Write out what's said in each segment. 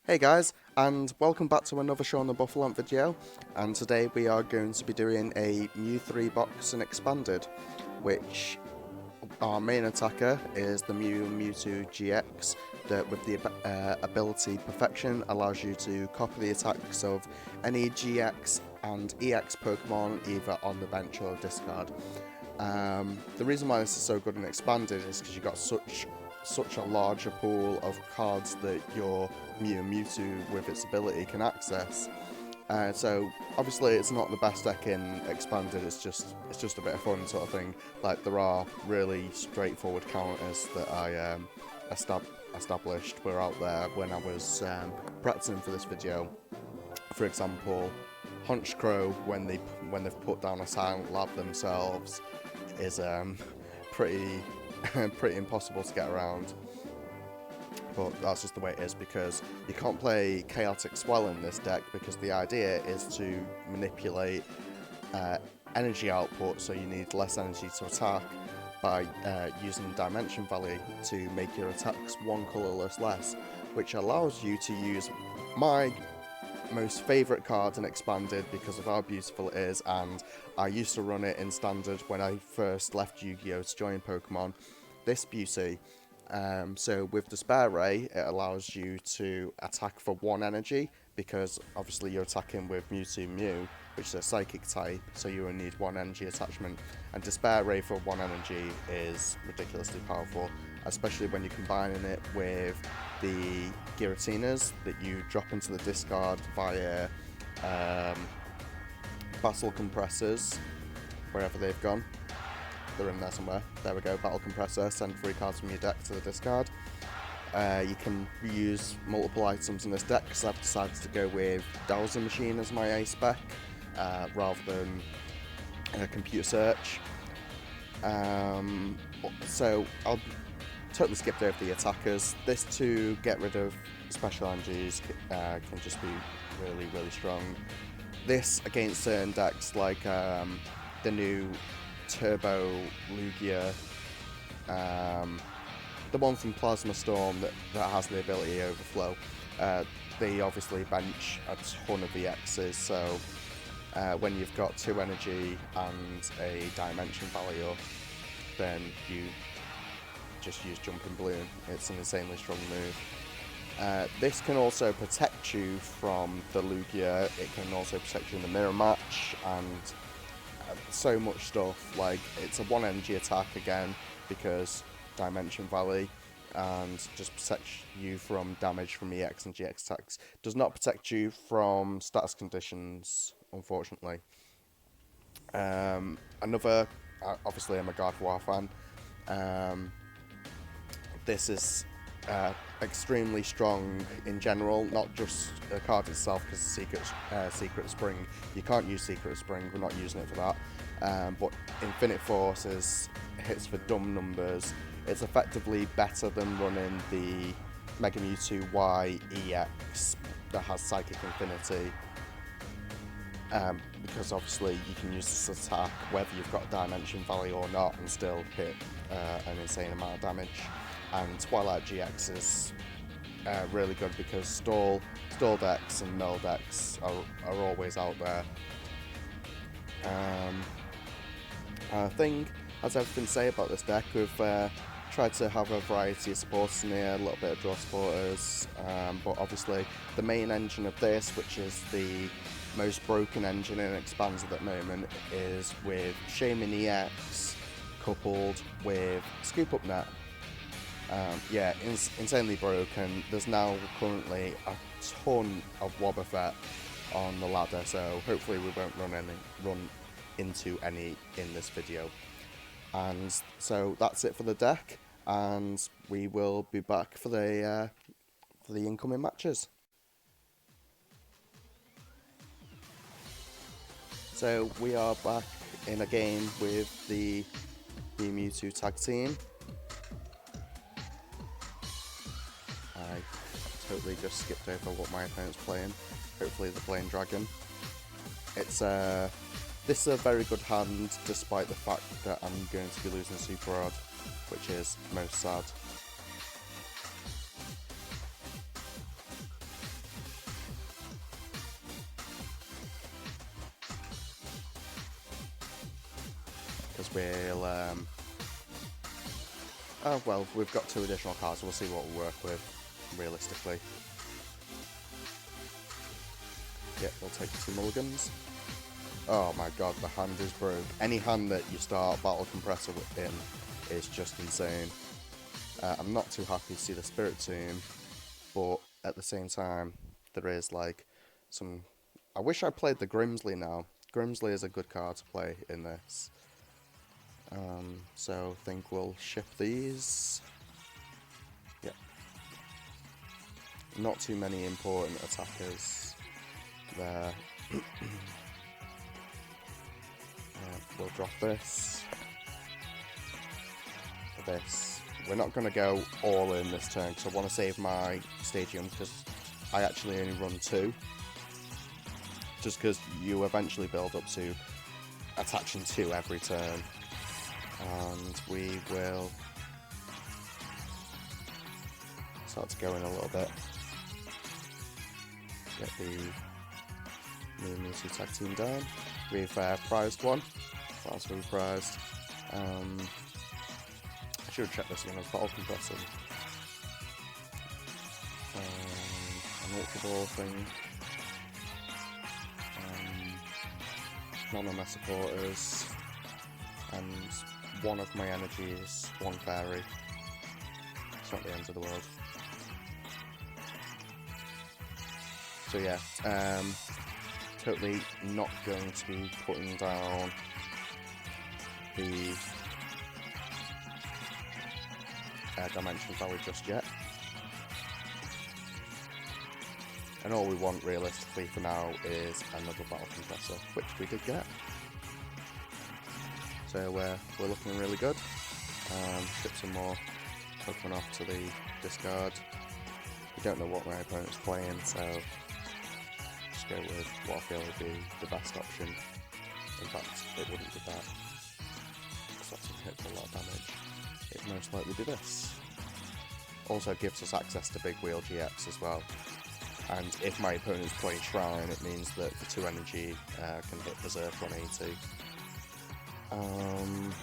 Hey guys, and welcome back to another Show on the Buffalo video, and today we are going to be doing a Mew3 box and expanded, which our main attacker is the Mewtwo GX, that with the ability Perfection allows you to copy the attacks of any GX and EX Pokemon either on the bench or discard. The reason why this is so good and expanded is because you've got such a larger pool of cards that your Mewtwo with its ability can access. So obviously it's not the best deck in expanded. It's just a bit of fun sort of thing. Like there are really straightforward counters that I established were out there when I was practicing for this video. For example, Honchkrow when they've put down a silent lab themselves is pretty pretty impossible to get around. But that's just the way it is, because you can't play Chaotic Swell in this deck, because the idea is to manipulate energy output, so you need less energy to attack by using Dimension Valley to make your attacks one colourless less, which allows you to use my most favourite card in expanded because of how beautiful it is, and I used to run it in standard when I first left Yu-Gi-Oh to join Pokemon, this beauty. So with Despair Ray, it allows you to attack for 1 energy, because obviously you're attacking with Mewtwo Mew, which is a psychic type, so you only need 1 energy attachment, and Despair Ray for 1 energy is ridiculously powerful, especially when you're combining it with the Giratinas that you drop into the discard via Battle Compressors, wherever they've gone. They're in there somewhere. There we go, Battle Compressor, send 3 cards from your deck to the discard. You can reuse multiple items in this deck, because I've decided to go with Dowser Machine as my A spec, rather than Computer Search. So I'll totally skip over the attackers. This to get rid of special energies can just be really, really strong. This against certain decks like the new Turbo Lugia, the one from Plasma Storm that has the ability Overflow. They obviously bench a ton of EXs, so when you've got 2 energy and a Dimension Valley up, then you just use Jumping Balloon. It's an insanely strong move. This can also protect you from the Lugia. It can also protect you in the mirror match, and so much stuff. Like, it's a 1 energy attack again because Dimension Valley, and just protects you from damage from EX and GX attacks. Does not protect you from status conditions, unfortunately. Obviously I'm a God of War fan. This is extremely strong in general, not just the card itself, because Secret Spring, you can't use Secret Spring, we're not using it for that, but Infinite Force hits for dumb numbers. It's effectively better than running the Mega Mewtwo Y EX that has Psychic Infinity, because obviously you can use this attack whether you've got a Dimension Valley or not and still hit an insane amount of damage. And Twilight GX is really good because stall decks and mill decks are always out there. I think that's everything to say about this deck. We've tried to have a variety of supporters in here, a little bit of draw supporters, but obviously the main engine of this, which is the most broken engine in Expanded at the moment, is with Shaman EX coupled with Scoop Up Net. Yeah, insanely broken. There's now currently a ton of Wobbuffet on the ladder, so hopefully we won't run into any in this video. And so that's it for the deck, and we will be back for the incoming matches. So we are back in a game with the Mewtwo tag team. I totally just skipped over what my opponent's playing. Hopefully they're playing Dragon. This is a very good hand, despite the fact that I'm going to be losing Super Rod, which is most sad. because we'll oh well, we've got 2 additional cards, so we'll see what we work with realistically. Yep, we'll take 2 mulligans. Oh my god, the hand is broke. Any hand that you start Battle Compressor in is just insane. I'm not too happy to see the Spirit Tomb, but at the same time, there is like some... I wish I played the Grimsley now. Grimsley is a good card to play in this. So I think we'll shift these. Yep. Not too many important attackers there. We'll drop this. This. We're not going to go all in this turn because I want to save my stadium because I actually only run 2. Just because you eventually build up to attaching 2 every turn. And we will start to go in a little bit. Get the Mew3 tag team down. We've prized one. That's what we prized. I should have checked this one as Battle Compressor. An Ultra Ball thing. None of my supporters. And one of my energies, 1 fairy. It's not the end of the world. So yeah, totally not going to be putting down the Dimension Valley just yet. And all we want realistically for now is another Battle Compressor, which we did get. So we're looking really good. Ship some more Pokemon off to the discard. We don't know what my opponent's playing, so just go with what I feel would be the best option. In fact, it wouldn't be that, because that's going to hit for a lot of damage. It'd most likely be this. Also gives us access to Big Wheel GX as well. And if my opponent's playing Shrine, it means that for 2 energy can hit Berserk 180. And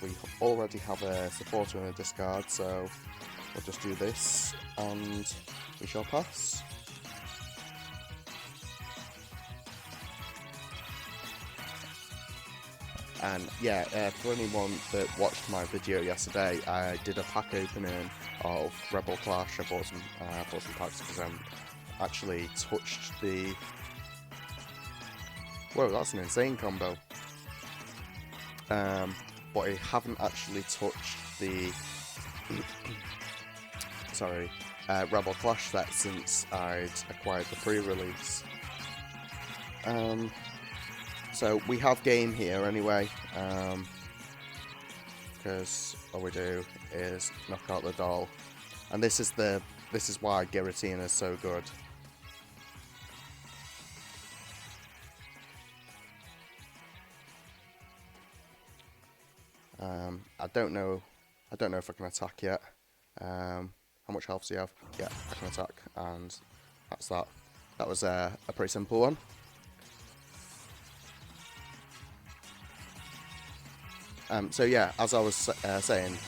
we already have a supporter in a discard, so we'll just do this and we shall pass. And yeah, for anyone that watched my video yesterday, I did a pack opening of Rebel Clash. I bought some packs because I actually touched the... Whoa, that's an insane combo. But I haven't actually touched the sorry, Rebel Clash set since I'd acquired the pre-release. So we have game here anyway, because all we do is knock out the doll, and this is why Giratina is so good. I don't know if I can attack yet. How much health do you have? Yeah, I can attack, and that's that. That was a pretty simple one. So yeah, as I was saying,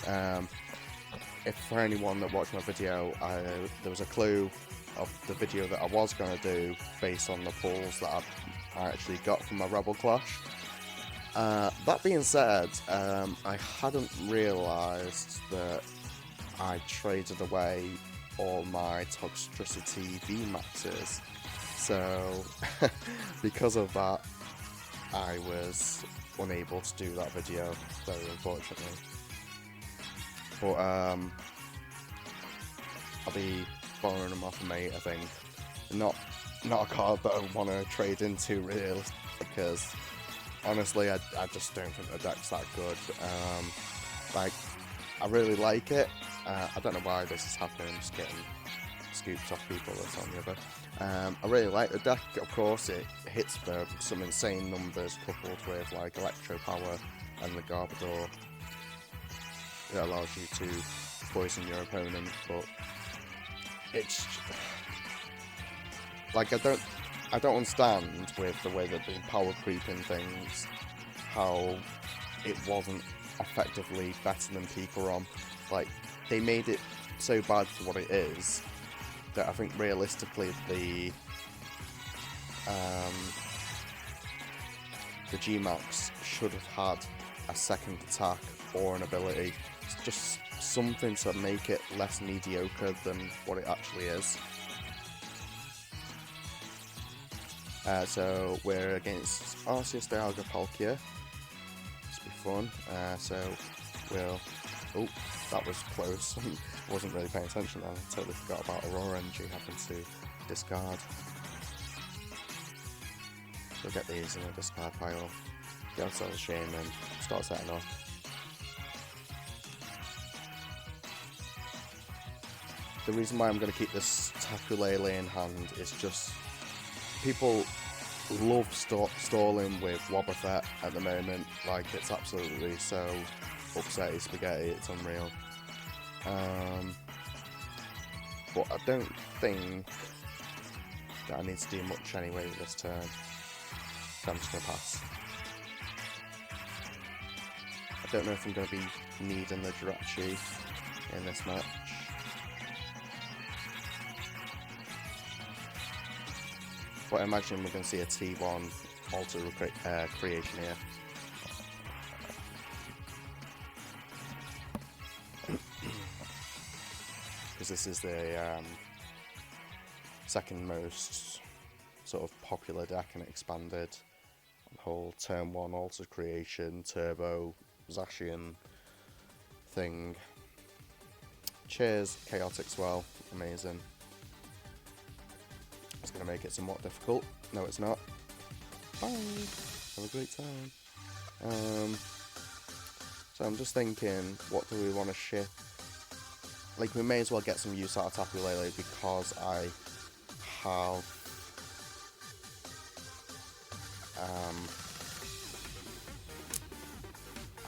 if for anyone that watched my video, there was a clue of the video that I was going to do based on the pulls that I actually got from my Rebel Clash. That being said, I hadn't realised that I traded away all my Toxtricity VMAXs, so because of that, I was unable to do that video, very unfortunately. But I'll be borrowing them off a mate, I think. Not a card that I want to trade into, really, because honestly, I just don't think the deck's that good. Like, I really like it. I don't know why this is happening, I'm just getting scoops off people that's on the other. I really like the deck. Of course, it hits for some insane numbers coupled with like Electro Power and the Garbodor. It allows you to poison your opponent, but it's like I don't understand with the way that the power creeping things, how it wasn't effectively better than Pikarom. Like, they made it so bad for what it is that I think realistically the G-Max should have had a second attack or an ability. It's just something to make it less mediocre than what it actually is. So we're against Arceus, Dialga, Palkia. This will be fun. So we'll... Oh, that was close. Wasn't really paying attention then. I totally forgot about Aurora Energy having to discard. So get these in a discard pile. Go to the Shame and start setting up. The reason why I'm going to keep this Tapu Lele in hand is just people love stalling with Wobbuffet at the moment. Like, it's absolutely so upsetty spaghetti, it's unreal. But I don't think that I need to do much anyway this turn, so I'm just going to pass. I don't know if I'm going to be needing the Jirachi in this match. But I imagine we're going to see a T1 Alter creation here. Because this is the second most sort of popular deck and expanded. The whole turn 1 Alter creation, Turbo, Zacian thing. Cheers, Chaotic Swell, amazing. It's going to make it somewhat difficult. No, it's not. Bye! Have a great time. So I'm just thinking, what do we want to ship? Like, we may as well get some use out of Tapu Lele because I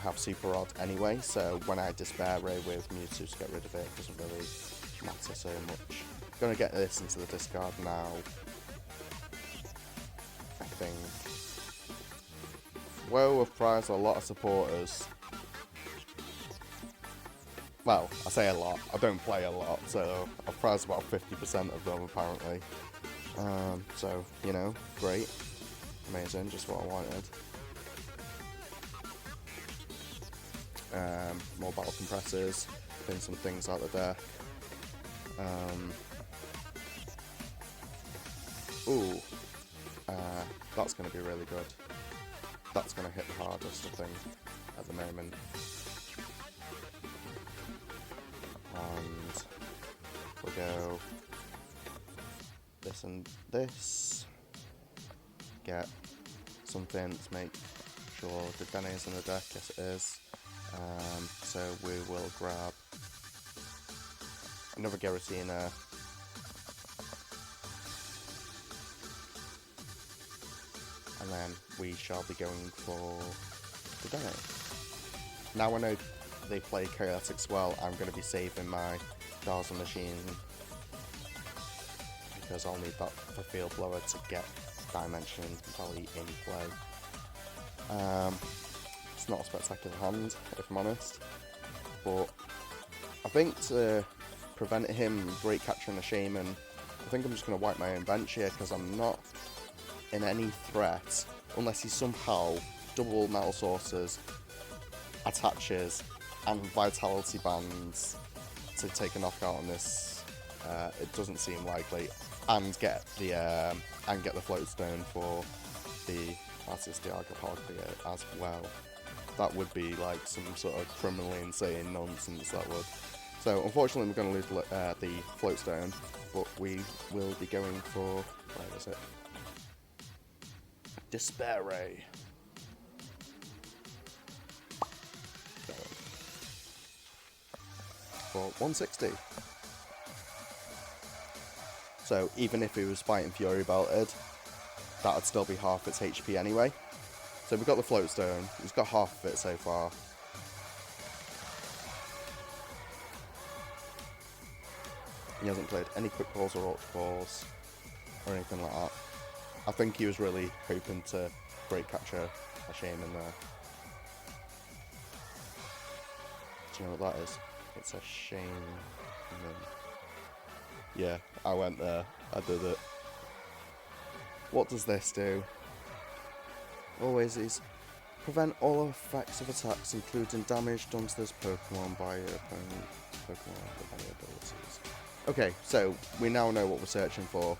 have Super Rod anyway, so when I Despair Ray with Mewtwo to get rid of it, it doesn't really matter so much. Gonna get this into the discard now, I think. Whoa, I've prized a lot of supporters. Well, I say a lot, I don't play a lot, so I've prized about 50% of them apparently. So, you know, great. Amazing, just what I wanted. More battle compressors, pin some things out the deck. Ooh, that's going to be really good. That's going to hit the hardest, I think, at the moment. And we'll go this and this. Get something to make sure the Dene is in the deck. Yes, it is. So we will grab another Giratina. And then we shall be going for the Dene. Now I know they play Chaotic Swell, I'm going to be saving my Dazzle Machine because I'll need that for Field Blower to get Dimension Valley in play. It's not a spectacular hand, if I'm honest, but I think to prevent him Great Catching a Shaman, I think I'm just going to wipe my own bench here because I'm not in any threat unless he somehow double Metal Sources, attaches, and Vitality Bands to take a knockout on this. It doesn't seem likely, and get the Float Stone for the Arceus Dialga Palkia as well. That would be like some sort of criminally insane nonsense, that would. So unfortunately we're going to lose the Float Stone, but we will be going for, where is it? Despair Ray. For 160. So even if he was fighting Fury Belted, that would still be half its HP anyway. So we've got the Float Stone, he's got half of it so far. He hasn't played any Quick Balls or Ultra Balls or anything like that. I think he was really hoping to Great Catch a Shaman there. Do you know what that is? It's a shame. Yeah, I went there. I did it. What does this do? Always is prevent all effects of attacks, including damage done to this Pokemon by your opponent Pokemon with any abilities. Okay, so we now know what we're searching for.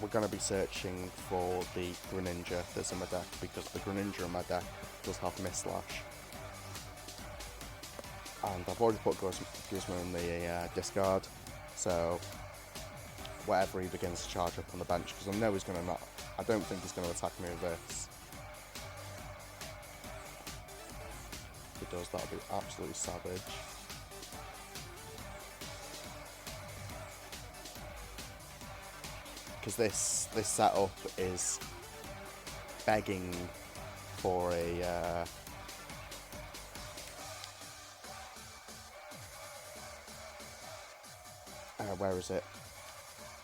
We're going to be searching for the Greninja that's in my deck, because the Greninja in my deck does have Mistlash. And I've already put Guzma in the discard, so whatever he begins to charge up on the bench, because I know he's going to not. I don't think he's going to attack me with this. If he does, that'll be absolutely savage. Because this setup is begging for a where is it?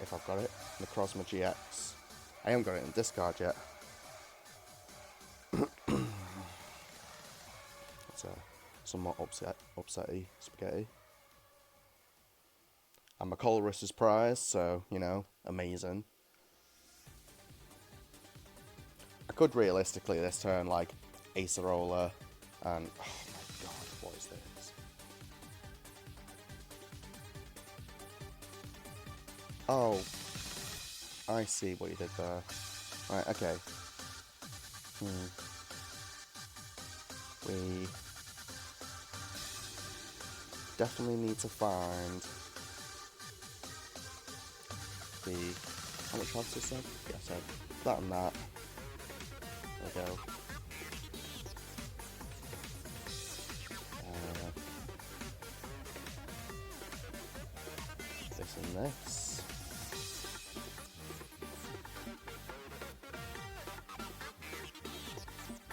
If I've got it, Necrozma GX. I haven't got it in discard yet. It's somewhat upsetty spaghetti. And my Colress is prized, so, you know, amazing. I could realistically this turn, like, Acerola, and, oh my god, what is this? Oh, I see what you did there. Right, okay. We definitely need to find how much health is that? Yeah, so that and that. There we go. This and this.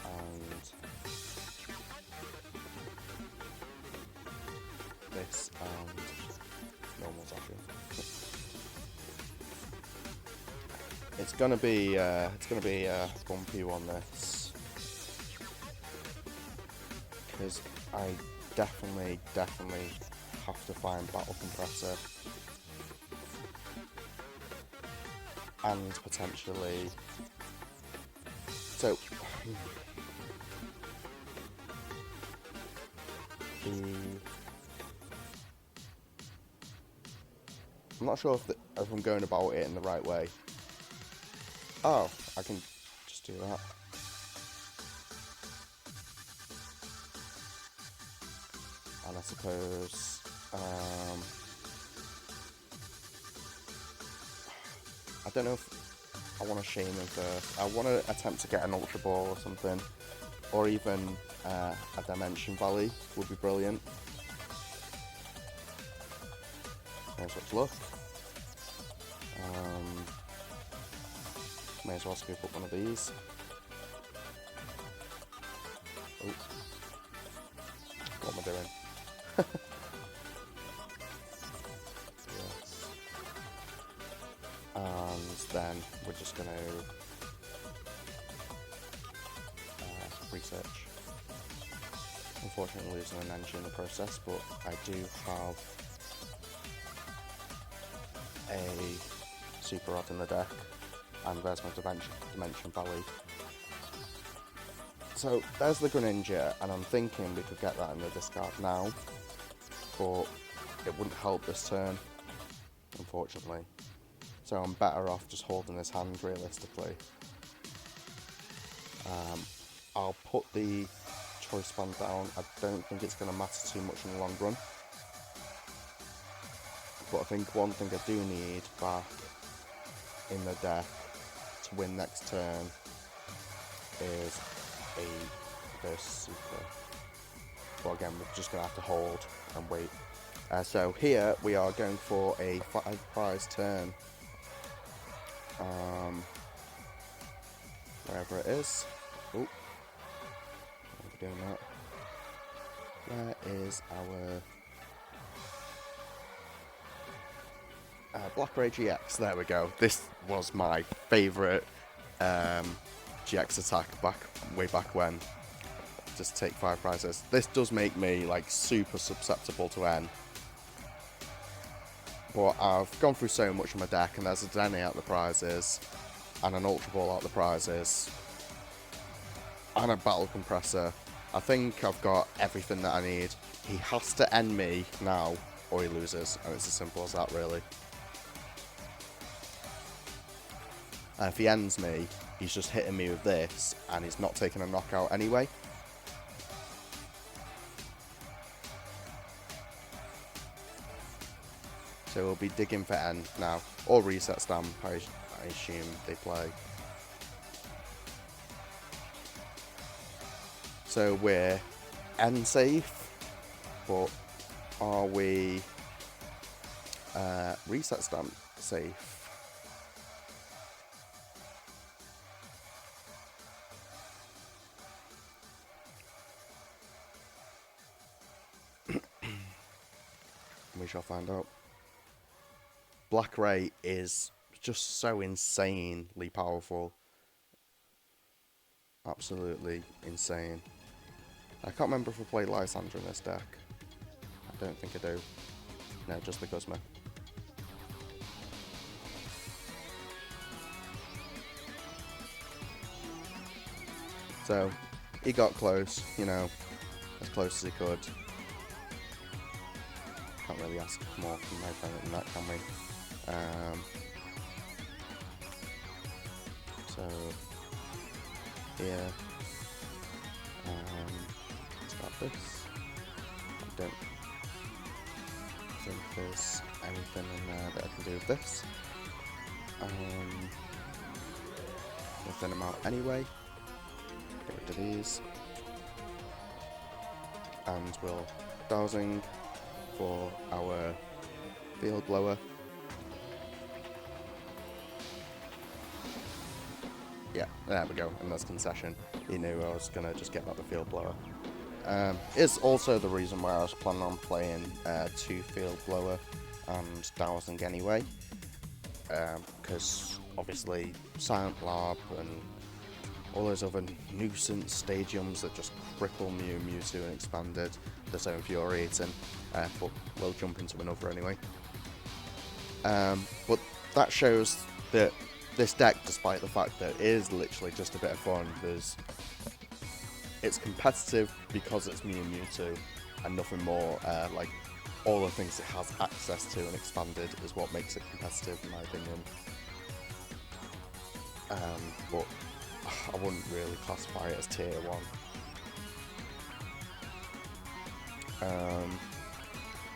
And this and normal Zacian. It's gonna be a bumpy one, this, because I definitely have to find Battle Compressor and potentially. So I'm not sure if I'm going about it in the right way. Oh, I can just do that. And I suppose, I don't know if I want to shame him first. I want to attempt to get an Ultra Ball or something, or even a Dimension Valley would be brilliant. There's what's luck. May as well scoop up one of these. Oh. What am I doing? Yes. And then we're just going to research. Unfortunately losing an engine in the process, but I do have a Super Rod in the deck. And there's my Dimension Valley. So there's the Greninja, and I'm thinking we could get that in the discard now, but it wouldn't help this turn, unfortunately. So I'm better off just holding this hand realistically. I'll put the Choice Band down. I don't think it's going to matter too much in the long run. But I think one thing I do need back in the deck to win next turn is a Burst Super. But again, we're just going to have to hold and wait. So here we are going for a 5 prize turn. Wherever it is. Oh, we're doing that. Where is our Black Ray GX, there we go. This was my favourite GX attack way back when. Just take 5 prizes. This does make me like super susceptible to N. But I've gone through so much of my deck, and there's a Denny out the prizes, and an Ultra Ball out the prizes, and a Battle Compressor. I think I've got everything that I need. He has to end me now, or he loses, and it's as simple as that, really. And if he ends me, he's just hitting me with this, and he's not taking a knockout anyway. So we'll be digging for N now, or Reset Stamp, I assume they play. So we're N safe, but are we Reset Stamp safe? We shall find out. Black Ray is just so insanely powerful. Absolutely insane. I can't remember if I played Lysandra in this deck. I don't think I do. No, just the Guzma. So, he got close, you know, as close as he could. Can't really ask more from my opponent than that, can we? So, here, let's grab this. I don't think there's anything in there that I can do with this. We'll thin them out anyway. Get rid of these. And we'll dowsing for our field blower. Yeah, there we go, and that's concession. He knew I was going to just get out the field blower. It's also the reason why I was planning on playing 2 field blower and dowsing anyway. Because obviously Silent Larp and all those other nuisance stadiums that just cripple Mewtwo and Expanded, they're so infuriating. But we'll jump into another anyway. But that shows that this deck, despite the fact that it is literally just a bit of fun, it's competitive because it's Mewtwo and nothing more. Like all the things it has access to and Expanded is what makes it competitive, in my opinion. But I wouldn't really classify it as tier 1.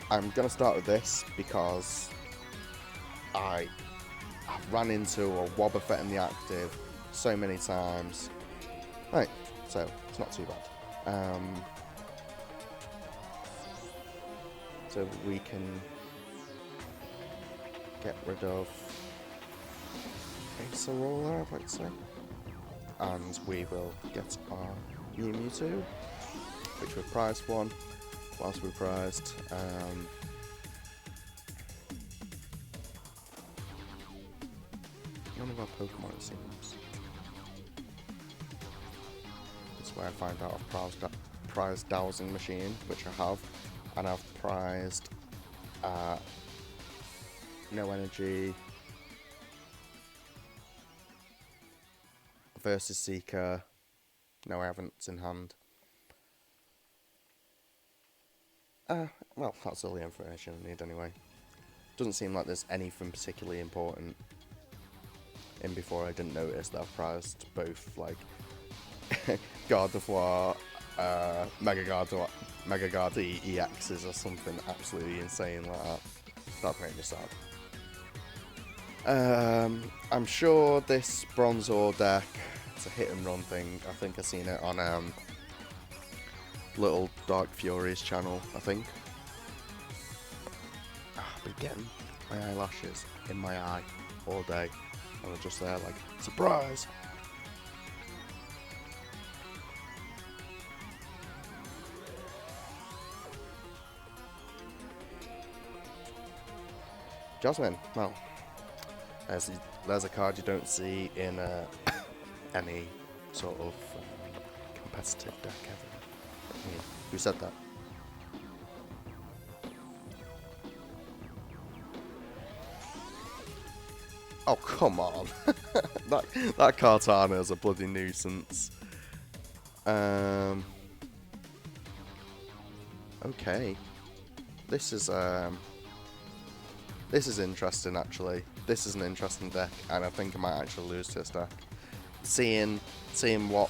I'm gonna start with this because I ran into a Wobbuffet in the active so many times. Right, so it's not too bad. So we can get rid of Acerola, I'd like to say. And we will get our Mewtwo, which we've prized one. What else we prized? None of our Pokemon, it seems. That's where I find out I've prized Dowsing Machine, which I have, and I've prized No Energy, Versus Seeker. No, I haven't. It's in hand. Well, that's all the information I need anyway. Doesn't seem like there's anything particularly important in before I didn't notice that I've prized both, like, Gardevoir, Mega Guard EXs or something absolutely insane like that. That'd make me sad. I'm sure this Bronzor deck, it's a hit and run thing. I think I've seen it on Little Dark Fury's channel, I think. I've been getting my eyelashes in my eye all day, and they're just there like, surprise! Jasmine. Well, there's a card you don't see in any sort of competitive deck ever. I mean, who said that? Oh, come on. that Cartana is a bloody nuisance. Okay. This is interesting, actually. This is an interesting deck, and I think I might actually lose to this deck. Seeing what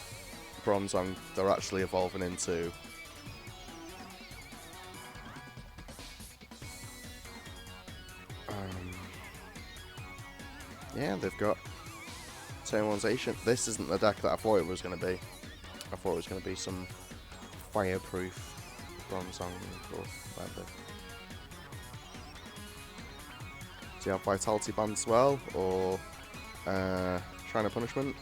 Bronzong they're actually evolving into. Yeah, they've got Turn 1's Ancient. This isn't the deck that I thought it was going to be. I thought it was going to be some fireproof Bronzong or whatever. Do you have Vitality Band as well, or Shrine of Punishment?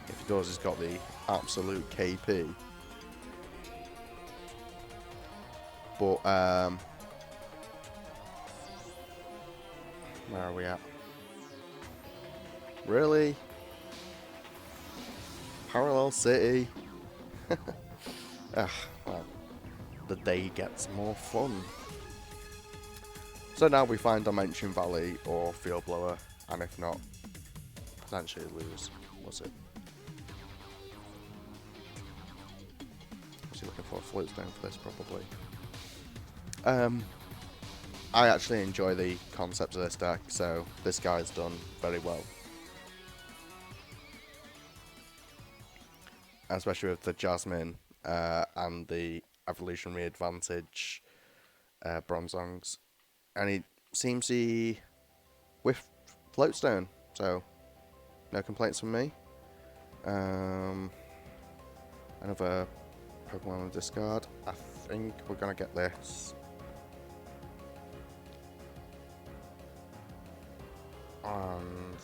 If he does, he's got the absolute KP. But where are we at? Really? Parallel City? Well, the day gets more fun. So now we find Dimension Valley or Field Blower, and if not, potentially lose. Was it? Was he looking for a float stone for this, probably? I actually enjoy the concept of this deck, so this guy's done very well. Especially with the Jasmine and the Evolutionary Advantage Bronzongs. And he seems to whiff Floatstone, so no complaints from me. Another Pokemon on the discard. I think we're going to get this. And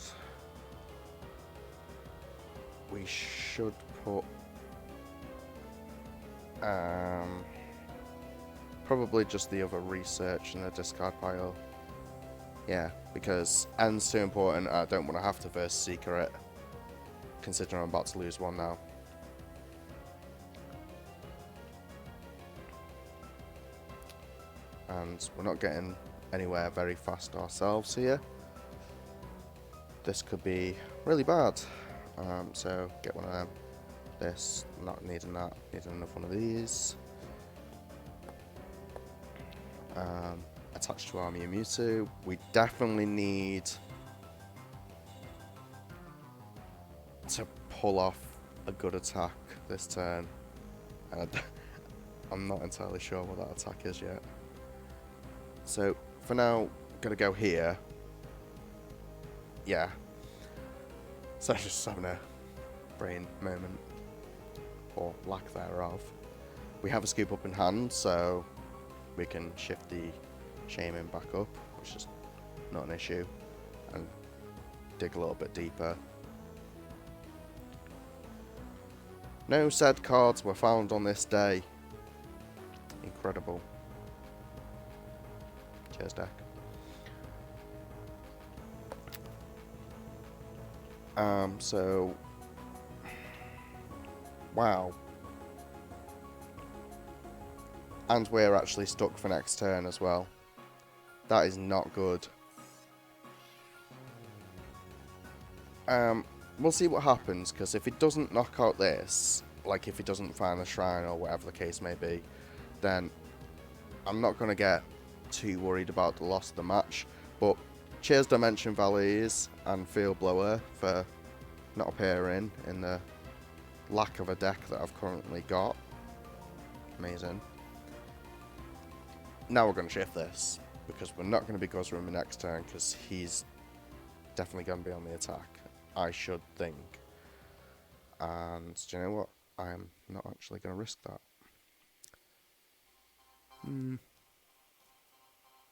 we should put probably just the other research in the discard pile. Yeah, because N's too important. I don't want to have to verse Seeker it, considering I'm about to lose one now. And we're not getting anywhere very fast ourselves here. This could be really bad. So get one of them. This, not needing that. Needing another one of these. Attached to our Mewtwo. We definitely need to pull off a good attack this turn. And I'm not entirely sure what that attack is yet. So for now, I'm gonna go here. Yeah. So just having a brain moment, or lack thereof. We have a scoop up in hand, so we can shift the Shaman back up, which is not an issue, and dig a little bit deeper. No said cards were found on this day. Incredible. Cheers, deck. So wow. And we're actually stuck for next turn as well. That is not good. We'll see what happens, because if it doesn't knock out this, like if it doesn't find the shrine or whatever the case may be, then I'm not going to get too worried about the loss of the match. But cheers Dimension Valleys and Field Blower for not appearing in the lack of a deck that I've currently got. Amazing. Now we're going to shift this, because we're not going to be Guzzroom next turn, because he's definitely going to be on the attack, I should think. And do you know what? I'm not actually going to risk that. I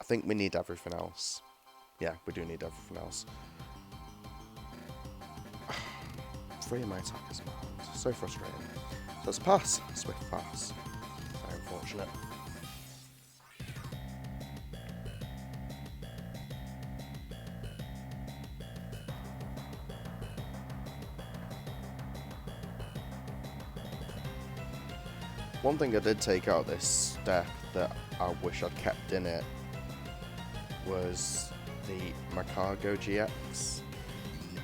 think we need everything else. Yeah, we do need everything else. 3 of my attackers in my hand. So frustrating. So it's a pass. Swift pass. Very unfortunate. One thing I did take out of this deck that I wish I'd kept in it was the Macargo GX.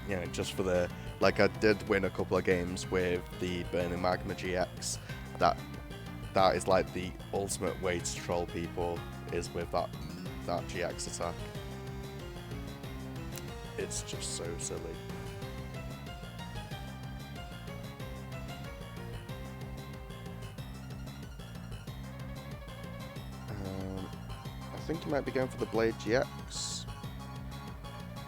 You know, just for the, like, I did win a couple of games with the Burning Magma GX. That is like the ultimate way to troll people, is with that GX attack. It's just so silly. I think he might be going for the Blade GX.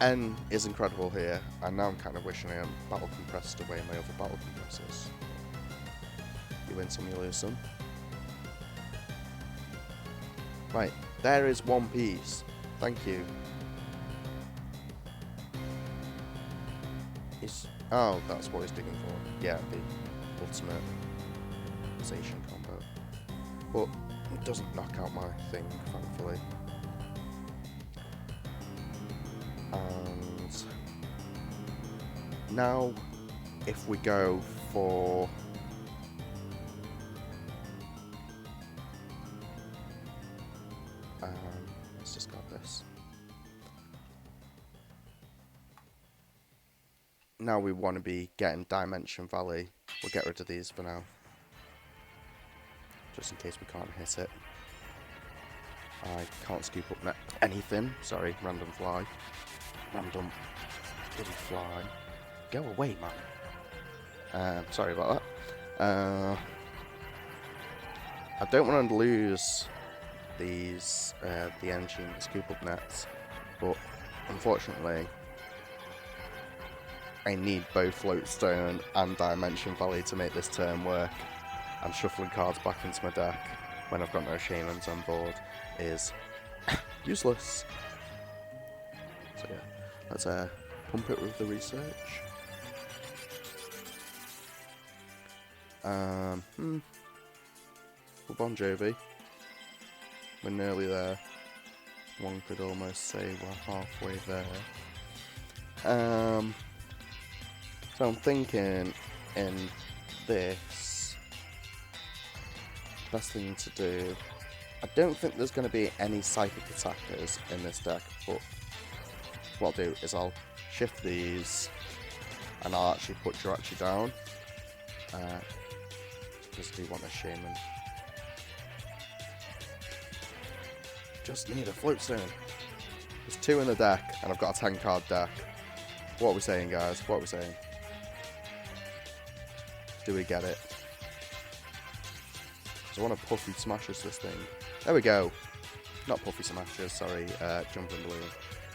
N is incredible here, and now I'm kind of wishing I hadn't battle compressed away my other battle compressors. You win some, you lose some. Right, there is one piece. Thank you. Oh, that's what he's digging for. Yeah, the ultimate Zation combo. But it doesn't knock out my thing, thankfully. And now, if we go for let's just grab this. Now we want to be getting Dimension Valley. We'll get rid of these for now, just in case we can't hit it. I can't scoop up anything. Sorry, random fly. Random bloody fly. Go away, man. Sorry about that. I don't want to lose these, the energy and the scoop up nets, but unfortunately I need both Floatstone and Dimension Valley to make this turn work, and shuffling cards back into my deck when I've got no Shamans on board is useless. So yeah, let's pump it with the research. Bon Jovi. We're nearly there. One could almost say we're halfway there. So I'm thinking in this, best thing to do, I don't think there's going to be any psychic attackers in this deck, but what I'll do is I'll shift these and I'll actually put Jirachi down. Just do want a Shaman. Just need a Floatstone. There's 2 in the deck and I've got a 10 card deck. What are we saying, guys? What are we saying? Do we get it? Because I want to Puffy Smashes this thing. There we go. Not Puffy Smashes, sorry. Jumping Balloon.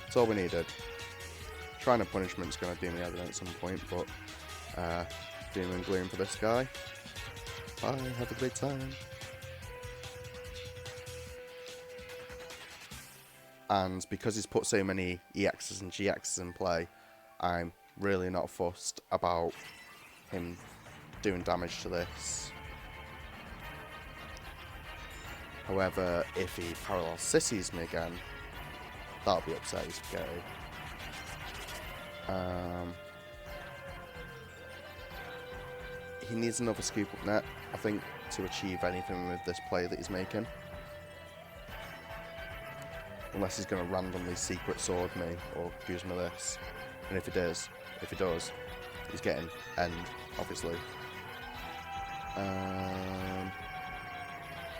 That's all we needed. Trying to Punishment's going to do me head in at some point, but Doom and Gloom for this guy. Bye, have a great time. And because he's put so many EXs and GXs in play, I'm really not fussed about him doing damage to this. However, if he parallel sissies me again, that'll be upsetting scary. He needs another scoop up net, I think, to achieve anything with this play that he's making. Unless he's going to randomly secret sword me or use me this. And if he does, he's getting end, obviously.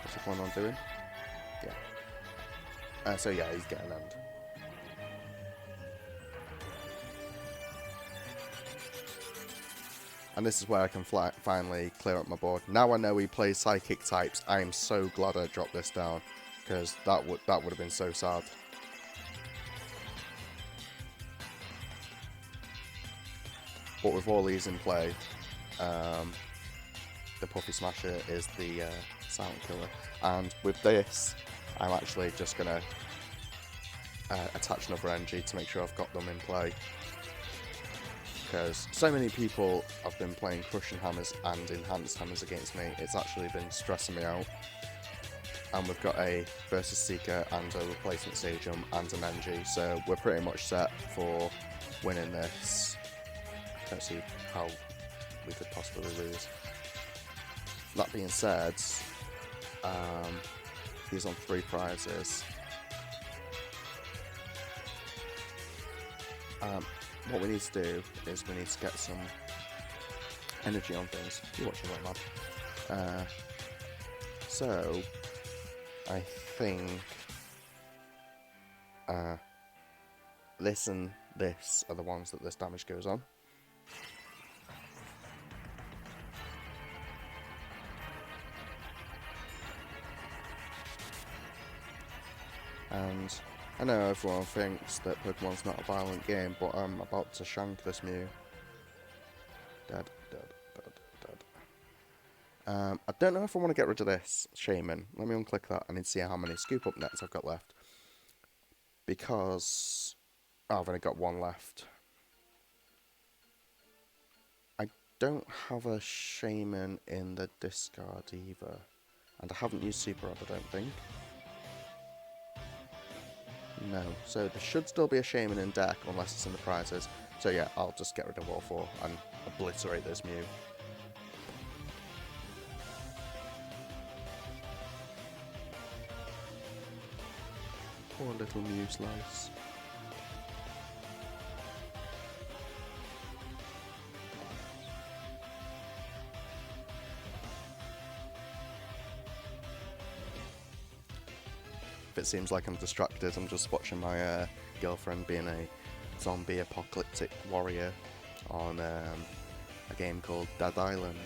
What's he plan on doing? Yeah. So yeah, he's getting end. And this is where I can finally clear up my board. Now I know he plays psychic types. I am so glad I dropped this down, because that would have been so sad. But with all these in play, the Puffy Smasher is the silent killer. And with this, I'm actually just gonna attach another energy to make sure I've got them in play. Because so many people have been playing Crushing Hammers and Enhanced Hammers against me, it's actually been stressing me out. And we've got a Versus Seeker and a Replacement Stadium and an energy, so we're pretty much set for winning this. Don't see how we could possibly lose. That being said, He's on 3 prizes. What we need to do is we need to get some energy on things. You're watching that, man. So I think this and this are the ones that this damage goes on. And I know everyone thinks that Pokemon's not a violent game, but I'm about to shank this Mew. Dead, dead, dead, dead. I don't know if I want to get rid of this Shaman. Let me unclick that and see how many scoop up nets I've got left. Because I've only got 1 left. I don't have a Shaman in the discard either. And I haven't used Super Rod, I don't think. No, so there should still be a Shaman in deck unless it's in the prizes. So yeah, I'll just get rid of all 4 and obliterate this Mew. Poor little Mew slice. If it seems like I'm distracted, I'm just watching my girlfriend being a zombie apocalyptic warrior on a game called Dead Island,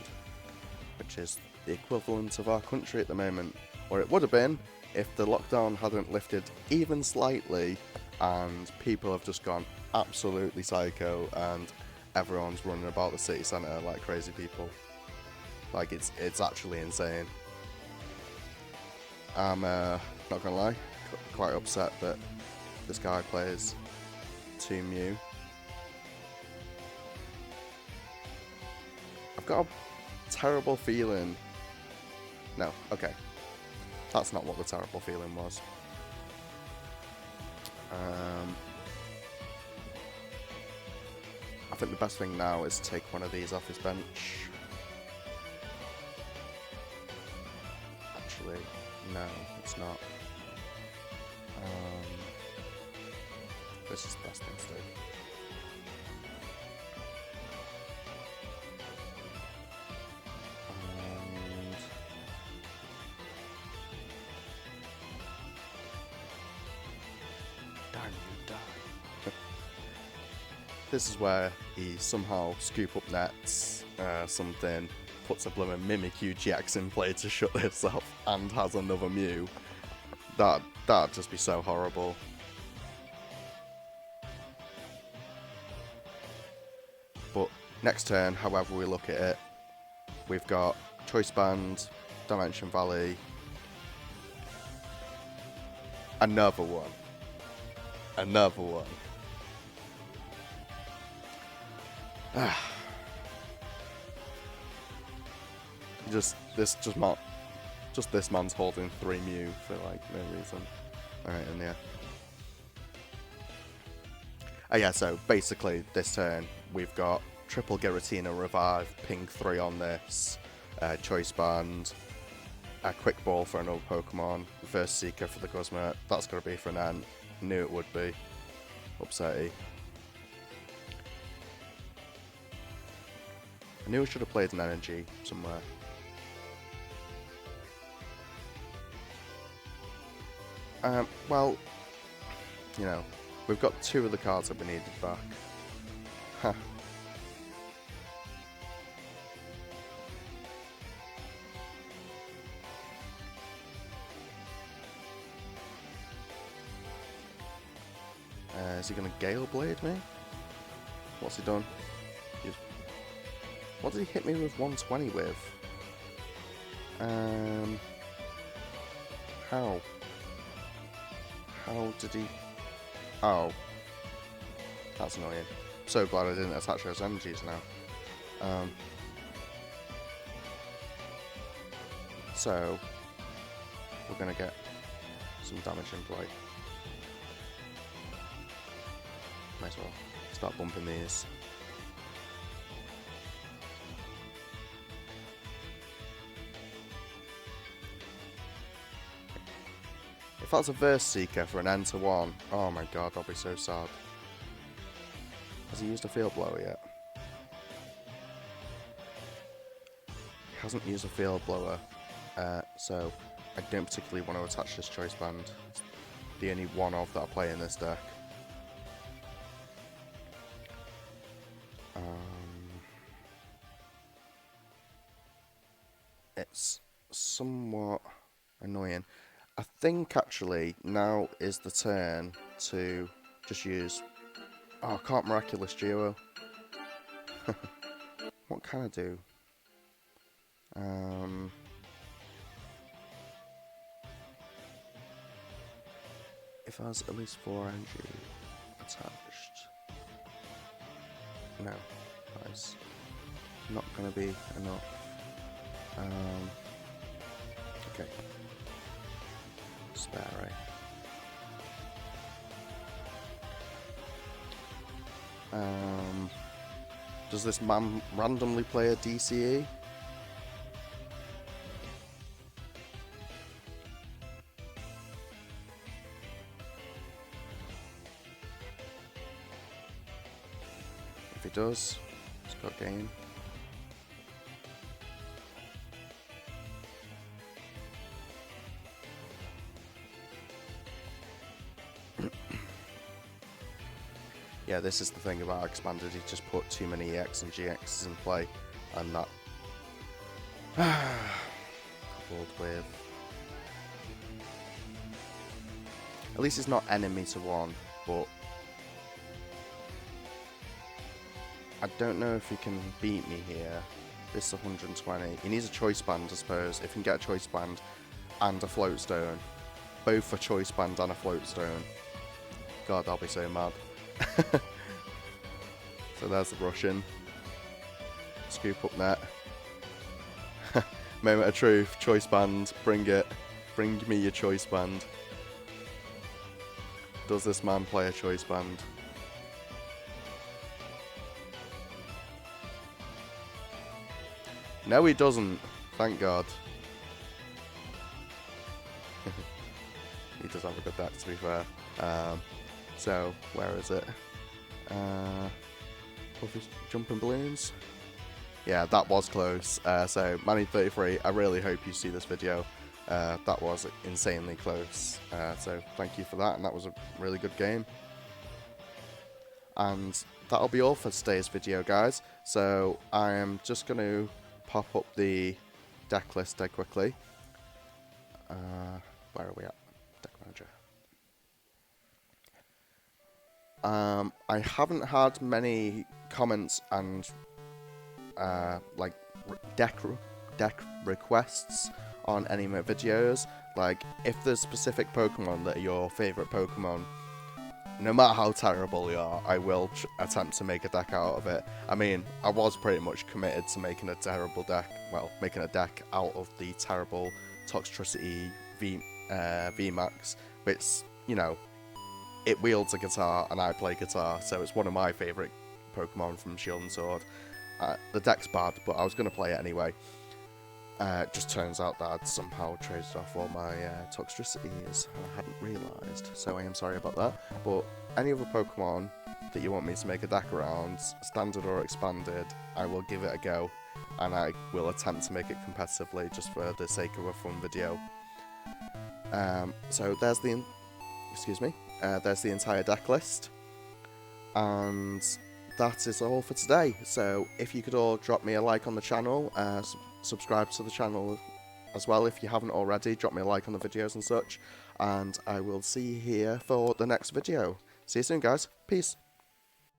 which is the equivalent of our country at the moment, or it would have been if the lockdown hadn't lifted even slightly and people have just gone absolutely psycho and everyone's running about the city centre like crazy people. Like, it's actually insane. I'm not gonna lie, quite upset that this guy plays 2 Mew. I've got a terrible feeling. No, okay. That's not what the terrible feeling was. I think the best thing now is to take one of these off his bench. Actually, no, it's not. This is the best thing to do. And damn you, die. This is where he somehow scoop up nets, something, puts a blooming Mimikyu GX in play to shut this off, and has another Mew. That'd just be so horrible. But next turn, however we look at it, we've got Choice Band, Dimension Valley, another one. Just this man's holding 3 Mew for like no reason. Alright, and yeah. Yeah, so basically this turn we've got triple Giratina Revive, ping 3 on this, Choice Band, a Quick Ball for another Pokemon, Reverse Seeker for the Guzma. That's going to be for an Ant. Knew it would be. Upsetty. I knew I should have played an Energy somewhere. Well, you know, we've got 2 of the cards that we needed back. Huh. Is he going to Gale Blade me? What's he done? What did he hit me with 120 with? How? How did he... Oh. That's annoying. So glad I didn't attach those energies now. So, we're going to get some damage in play. Might as well start bumping these. If that's a Verse Seeker for an Enter 1, oh my god, I'll be so sad. Has he used a Field Blower yet? He hasn't used a Field Blower, so I don't particularly want to attach this Choice Band. It's the only one of that I play in this deck. It's somewhat annoying. I think actually now is the turn to just use... Oh, I can't Miraculous Duo. What can I do? If there's at least 4 energy attached... No, that is not going to be enough. Okay. Spare, right? Does this man randomly play a DCE? If he does, he's got game. Yeah, this is the thing about Expanded, he just put too many EX and GXs in play, and that coupled with... At least it's not enemy to 1, but I don't know if he can beat me here. This is 120. He needs a Choice Band, I suppose. If he can get a Choice Band and a Float Stone. Both a Choice Band and a Float Stone. God, I'll be so mad. So there's the Russian. Scoop up net. Moment of truth. Choice Band. Bring it. Bring me your Choice Band. Does this man play a Choice Band? No, he doesn't. Thank God. He does have a good deck, to be fair. So, where is it? Jumping Balloons? Yeah, that was close. So, Manny33, I really hope you see this video. That was insanely close. So, thank you for that, and that was a really good game. And that'll be all for today's video, guys. So, I am just going to pop up the deck list dead quickly. Where are we at? Deck Manager. I haven't had many comments and like deck requests on any of my videos. Like, if there's specific Pokemon that are your favourite Pokemon, no matter how terrible they are, I will attempt to make a deck out of it. I mean, I was pretty much committed to making a terrible deck, well, making a deck out of the terrible Toxtricity VMAX, which, you know, it wields a guitar and I play guitar, so it's one of my favourite Pokemon from Shield and Sword. The deck's bad, but I was going to play it anyway. It just turns out that I'd somehow traded off all my Toxtricities, and I hadn't realised, so I am sorry about that. But any other Pokemon that you want me to make a deck around, standard or expanded, I will give it a go, and I will attempt to make it competitively just for the sake of a fun video. So there's the there's the entire deck list, and that is all for today. So if you could all drop me a like on the channel, subscribe to the channel as well if you haven't already, drop me a like on the videos and such, and I will see you here for the next video. See you soon, guys. Peace.